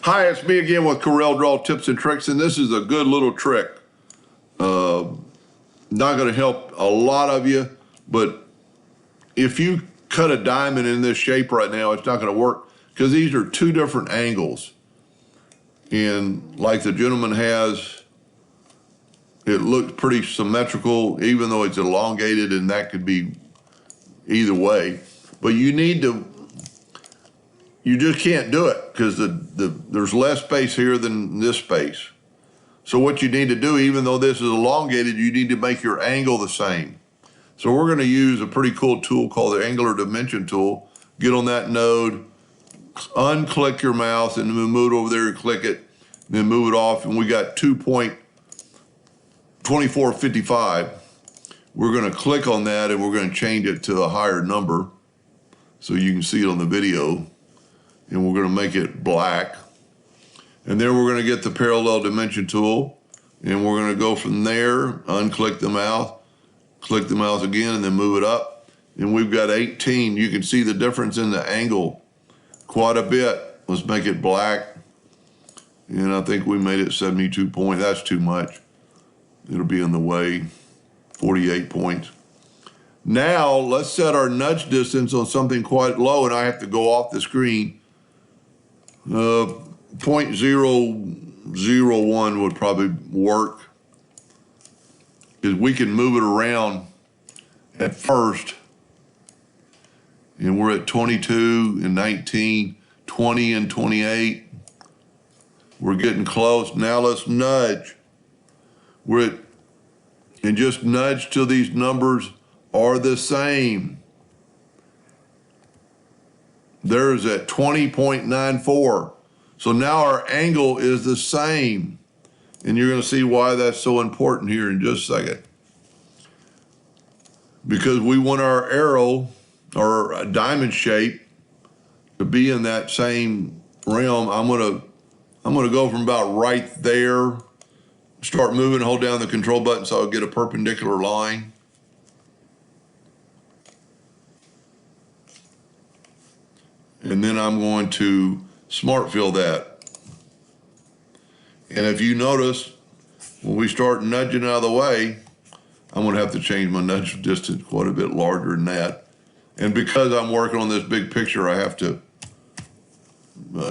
Hi, it's me again with Corel Draw Tips and Tricks, and this is a good little trick. Not going to help a lot of you, but if you cut a diamond in this shape right now, it's not going to work because these are two different angles. And like the gentleman has, it looks pretty symmetrical, even though it's elongated, and that could be either way. But you need to, you just can't do it because there's less space here than this space. So what you need to do, even though this is elongated, you need to make your angle the same. So we're going to use a pretty cool tool called the Angular Dimension tool. Get on that node, unclick your mouse, and then move it over there and click it, then move it off, and we got 2.2455. We're going to click on that, and we're going to change it to a higher number so you can see it on the video, and we're going to make it black. And then we're going to get the parallel dimension tool, and we're going to go from there, unclick the mouse, click the mouse again, and then move it up. And we've got 18. You can see the difference in the angle quite a bit. Let's make it black. And I think we made it 72 points. That's too much. It'll be in the way. 48 points. Now, let's set our nudge distance on something quite low, and I have to go off the screen. 0.001 would probably work because we can move it around at first, and we're at 22 and 19, 20 and 28. We're getting close. Now let's nudge. We're at, and just nudge till these numbers are the same. There's at 20.94. So now our angle is the same. And you're going to see why that's so important here in just a second. Because we want our arrow or diamond shape to be in that same realm. I'm going to go from about right there, start moving, hold down the control button so I'll get a perpendicular line. And then I'm going to smart fill that. And if you notice, when we start nudging out of the way, I'm going to have to change my nudge distance quite a bit larger than that. And because I'm working on this big picture, I have to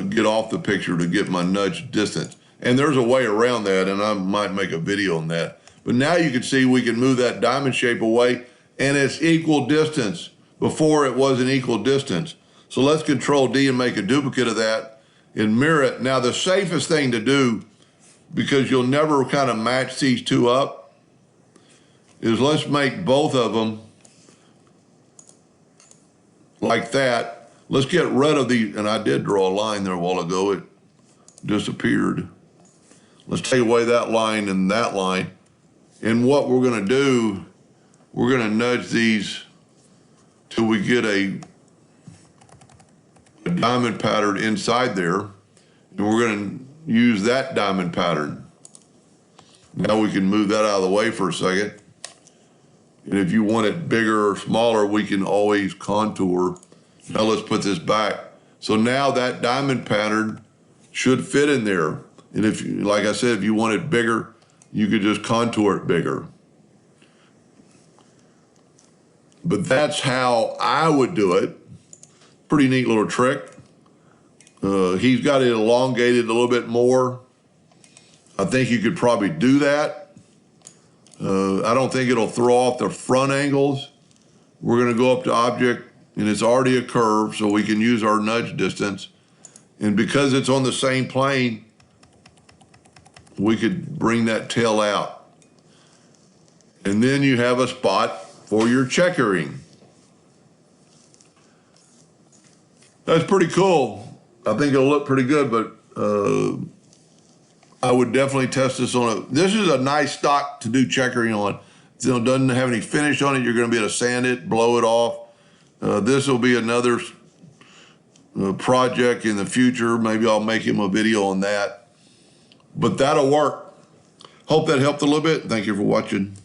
get off the picture to get my nudge distance. And there's a way around that, and I might make a video on that. But now you can see we can move that diamond shape away, and it's equal distance. Before it wasn't equal distance. So let's Control D and make a duplicate of that and mirror it. Now the safest thing to do, because you'll never kind of match these two up, is let's make both of them like that. Let's get rid of the, and I did draw a line there a while ago, it disappeared. Let's take away that line and that line. And what we're gonna do, we're gonna nudge these till we get a diamond pattern inside there, and we're going to use that diamond pattern. Now we can move that out of the way for a second. And if you want it bigger or smaller, we can always contour. Now let's put this back. So now that diamond pattern should fit in there. And if, like I said, if you want it bigger, you could just contour it bigger. But that's how I would do it. Pretty neat little trick. He's got it elongated a little bit more. I think you could probably do that. I don't think it'll throw off the front angles. We're going to go up to Object, and it's already a curve, so we can use our nudge distance. And because it's on the same plane, we could bring that tail out. And then you have a spot for your checkering. That's pretty cool. I think it'll look pretty good, but I would definitely test this on a, this is a nice stock to do checkering on. It doesn't have any finish on it. You're gonna be able to sand it, blow it off. This will be another project in the future. Maybe I'll make him a video on that, but that'll work. Hope that helped a little bit. Thank you for watching.